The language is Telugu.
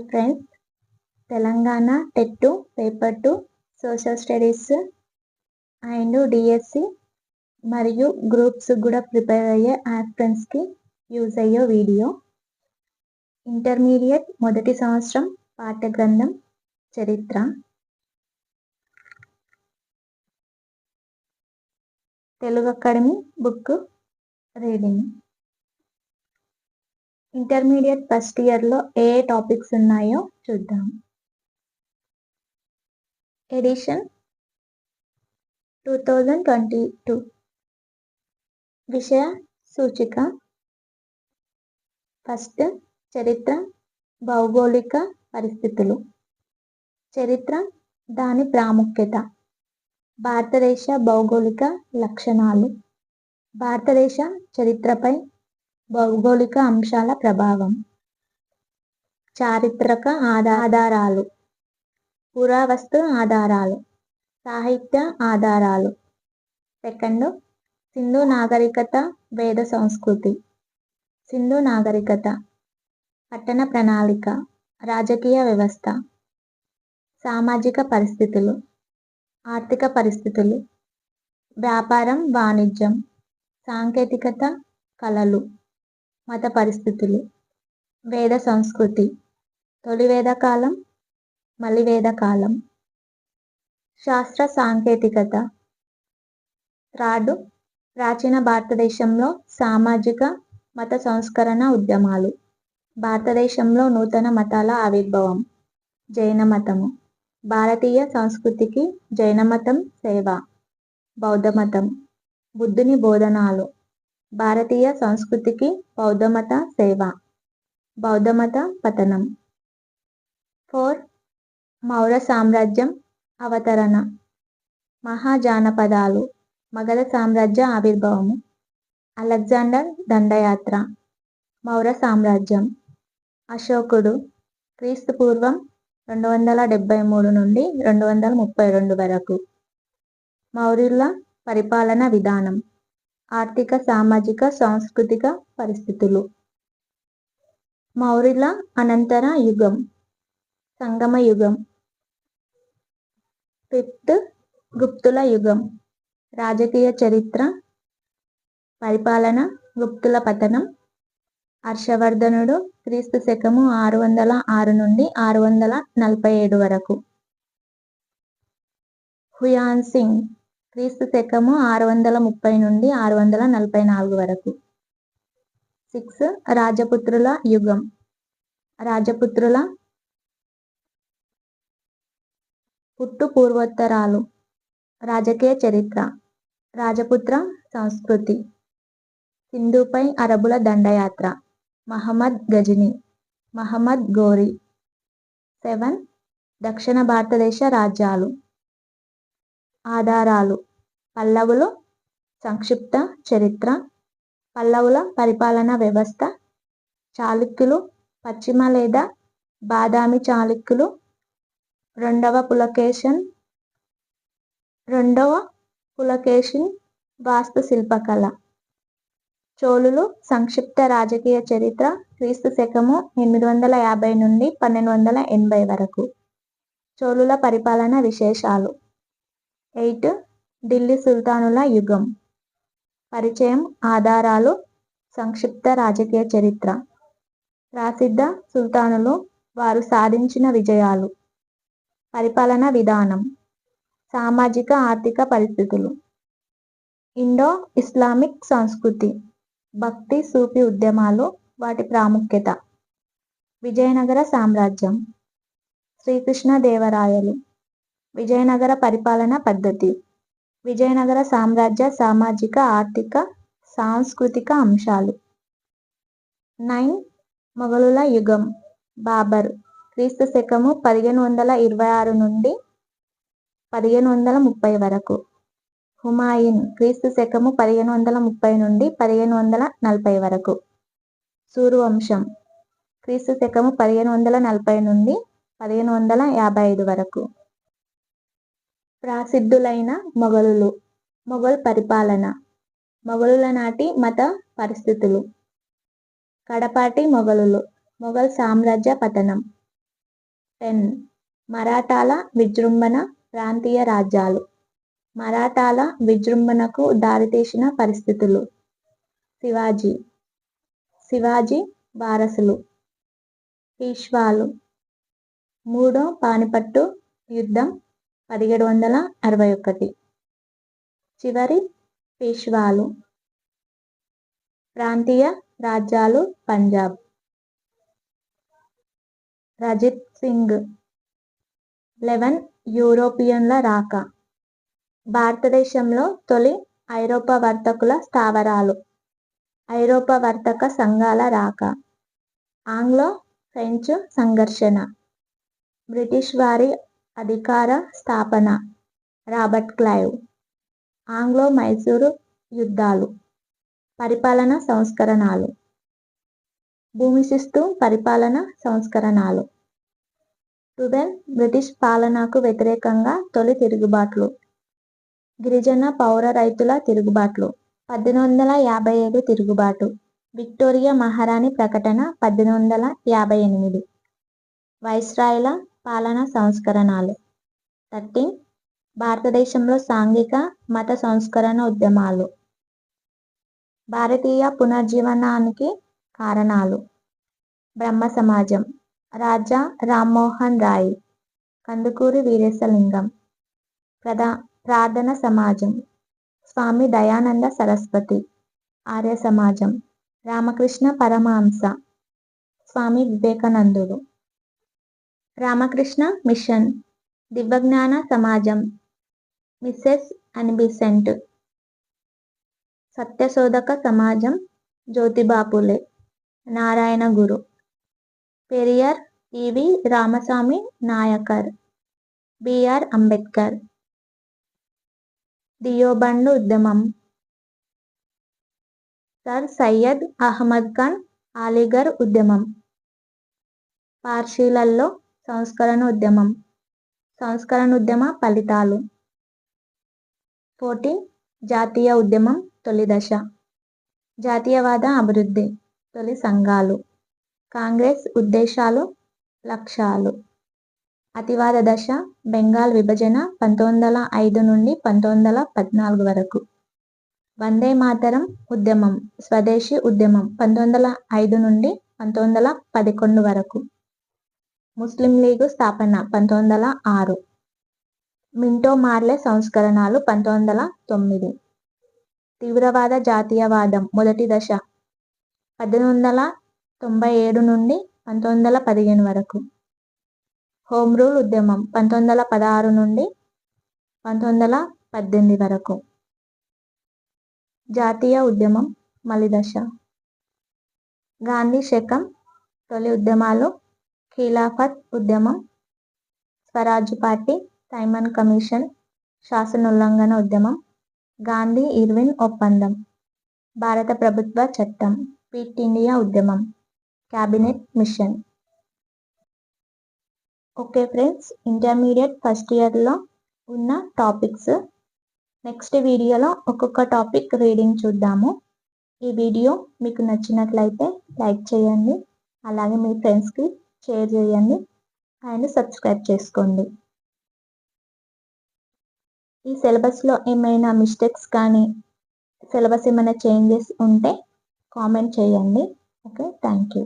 Friends, Telangana TET paper 2 social studies and DSC మరియు గ్రూప్స్ కూడా ప్రిపేర్ అయ్యే ఆస్పిరెంట్స్కి యూజ్ అయ్యే వీడియో. ఇంటర్మీడియట్ మొదటి సంవత్సరం పాఠ్యగ్రంథం చరిత్ర. Telugu academy book reading. Intermediate first ఇయర్లో ఏ టాపిక్స్ ఉన్నాయో చూద్దాం. ఎడిషన్ 2022. విషయ సూచిక. ఫస్ట్, చరిత్ర, భౌగోళిక పరిస్థితులు. చరిత్ర, దాని ప్రాముఖ్యత. భారతదేశ భౌగోళిక లక్షణాలు. భారతదేశ చరిత్రపై భౌగోళిక అంశాల ప్రభావం. చారిత్రక ఆధారాలు, పురావస్తు ఆధారాలు, సాహిత్య ఆధారాలు. సెకండ్, సింధు నాగరికత, వేద సంస్కృతి. సింధు నాగరికత, పట్టణ ప్రణాళిక, రాజకీయ వ్యవస్థ, సామాజిక పరిస్థితులు, ఆర్థిక పరిస్థితులు, వ్యాపారం, వాణిజ్యం, సాంకేతికత, కళలు, మత పరిస్థితులు. వేద సంస్కృతి, తొలి వేదకాలం, మలి వేదకాలం. శాస్త్ర సాంకేతికత. థర్డ్, ప్రాచీన భారతదేశంలో సామాజిక మత సంస్కరణ ఉద్యమాలు. భారతదేశంలో నూతన మతాల ఆవిర్భావం. జైన మతము. భారతీయ సంస్కృతికి జైన మతం సేవ. బౌద్ధమతం. బుద్ధుని బోధనాలు. భారతీయ సంస్కృతికి బౌద్ధమత సేవ. బౌద్ధమత పతనం. 4, మౌర్య సామ్రాజ్యం అవతరణ. మహాజానపదాలు. మగధ సామ్రాజ్య ఆవిర్భావము. అలెగ్జాండర్ దండయాత్ర. మౌర్య సామ్రాజ్యం. అశోకుడు. క్రీస్తుపూర్వం 273 నుండి 232 వరకు. మౌర్యుల పరిపాలన విధానం. ఆర్థిక, సామాజిక, సాంస్కృతిక పరిస్థితులు. మౌర్యుల అనంతర యుగం. సంగమ యుగం. 5th, గుప్తుల యుగం. రాజకీయ చరిత్ర. పరిపాలన. గుప్తుల పతనం. హర్షవర్ధనుడు క్రీస్తు శకము 606 నుండి 647 వరకు. హుయాన్ సింగ్ క్రీస్తు శకము 630 నుండి 644 వరకు. 6, రాజపుత్రుల యుగం. రాజపుత్రుల పుట్టు పూర్వోత్తరాలు. రాజకీయ చరిత్ర. రాజపుత్ర సంస్కృతి. సింధుపై అరబుల దండయాత్ర. మహమ్మద్ గజని. మహమ్మద్ ఘోరీ. 7, దక్షిణ భారతదేశ రాజ్యాలు. ఆధారాలు. పల్లవులు. సంక్షిప్త చరిత్ర. పల్లవుల పరిపాలనా వ్యవస్థ. చాళుక్యులు. పశ్చిమ లేదా బాదామి చాళుక్యులు. రెండవ పులకేషిన్ వాస్తు శిల్పకళ. చోళులు. సంక్షిప్త రాజకీయ చరిత్ర. క్రీస్తు శకము 850 నుండి 1280 వరకు. చోళుల పరిపాలన విశేషాలు. 8, ఢిల్లీ సుల్తానుల యుగం. పరిచయం. ఆధారాలు. సంక్షిప్త రాజకీయ చరిత్ర. ప్రసిద్ధ సుల్తానులు, వారు సాధించిన విజయాలు. పరిపాలనా విధానం. సామాజిక ఆర్థిక పరిస్థితులు. ఇండో ఇస్లామిక్ సంస్కృతి. భక్తి, సూఫీ ఉద్యమాలు, వాటి ప్రాముఖ్యత. విజయనగర సామ్రాజ్యం. శ్రీకృష్ణదేవరాయలు. విజయనగర పరిపాలనా పద్ధతి. విజయనగర సామ్రాజ్య సామాజిక, ఆర్థిక, సాంస్కృతిక అంశాలు. 9, మొఘలుల యుగం. బాబర్ క్రీస్తు శకము 1526 నుండి 1530 వరకు. హుమాయూన్ క్రీస్తు శకము 1530 నుండి 1540 వరకు. సూర్యవంశం క్రీస్తు శకము 1540 నుండి 1555 వరకు. ప్రసిద్ధులైన మొఘలులు. మొఘల్ పరిపాలన. మొఘలుల నాటి మత పరిస్థితులు. కడపాటి మొఘలులు. మొఘల్ సామ్రాజ్య పతనం. 10. మరాఠాల విజృంభణ, ప్రాంతీయ రాజ్యాలు. మరాఠాల విజృంభణకు దారితీసిన పరిస్థితులు. శివాజీ వారసులు. పీష్వాలు. మూడో పానిపట్టు యుద్ధం 1761. చివరి పీష్వాలు. ప్రాంతీయ రాజ్యాలు పంజాబ్. రజిత్ సింగ్. 11. యూరోపియన్ల రాక. భారతదేశంలో తొలి ఐరోపా వర్తకుల స్థావరాలు. ఐరోపా వర్తక సంఘాల రాక. ఆంగ్లో ఫ్రెంచ్ సంఘర్షణ. బ్రిటిష్ వారి అధికార స్థాపన. Robert Clive. ఆంగ్లో మైసూరు యుద్ధాలు. పరిపాలన సంస్కరణలు. భూమి శిస్తు పరిపాలన సంస్కరణలు. 12. బ్రిటిష్ పాలనకు వ్యతిరేకంగా తొలి తిరుగుబాట్లు. గిరిజన పౌర రైతుల తిరుగుబాట్లు. 1857 తిరుగుబాటు. విక్టోరియా మహారాణి ప్రకటన 1858. వైస్రాయ్ల పాలన సంస్కరణలు. 13. భారతదేశంలో సాంఘిక మత సంస్కరణ ఉద్యమాలు. భారతీయ పునర్జీవనానికి కారణాలు. బ్రహ్మ సమాజం. రాజా రామ్మోహన్ రాయ్. కందుకూరి వీరేశలింగం. ప్రార్థన సమాజం. స్వామి దయానంద సరస్వతి. ఆర్య సమాజం. రామకృష్ణ పరమహంస. స్వామి వివేకానందుడు. రామకృష్ణ మిషన్. దివ్యజ్ఞాన సమాజం. Mrs Annie Besant. సత్యశోధక సమాజం. జ్యోతిబాపులే. నారాయణ గురు. పెరియార్ ఈవి రామస్వామి నాయకర్. బిఆర్ అంబేద్కర్. దియోబండ్ ఉద్యమం. సర్ సయ్యద్ అహ్మద్ ఖాన్ అలీగర్ ఉద్యమం. పార్సీలలో సంస్కరణ ఉద్యమం. సంస్కరణ ఉద్యమ ఫలితాలు. 14. జాతీయ ఉద్యమం తొలి దశ. జాతీయవాద అభివృద్ధి. తొలి సంఘాలు. కాంగ్రెస్ ఉద్దేశాలు, లక్ష్యాలు. అతివాద దశ. బెంగాల్ విభజన 1905 నుండి 1914 వరకు. వందే మాతరం ఉద్యమం, స్వదేశీ ఉద్యమం 1905 నుండి 1911 వరకు. ముస్లిం లీగు స్థాపన 1906. మింటో మార్లే సంస్కరణలు 1909. తీవ్రవాద జాతీయవాదం మొదటి దశ 1897 నుండి 1915 వరకు. హోమ్ రూల్ ఉద్యమం 1916 నుండి 1918 వరకు. జాతీయ ఉద్యమం మలి దశ. గాంధీ శకం తొలి ఉద్యమాలు. ఖిలాఫత్ ఉద్యమం. స్వరాజ్ పార్టీ. Simon commission. శాసనోల్లంఘన ఉద్యమం. గాంధీ ఇర్విన్ ఒప్పందం. భారత ప్రభుత్వ చట్టం. క్విట్ ఇండియా ఉద్యమం. Cabinet machine. Okay friends, intermediate first ఇయర్లో ఉన్న టాపిక్స్. నెక్స్ట్ వీడియోలో ఒక్కొక్క టాపిక్ రీడింగ్ చూద్దాము. ఈ వీడియో మీకు నచ్చినట్లయితే లైక్ చేయండి, అలాగే మీ ఫ్రెండ్స్కి షేర్ చేయండి అండ్ సబ్స్క్రైబ్ చేసుకోండి. ఈ సిలబస్లో ఏమైనా మిస్టేక్స్ కానీ సిలబస్ ఏమైనా చేంజెస్ ఉంటే కామెంట్ చేయండి. Okay, thank you.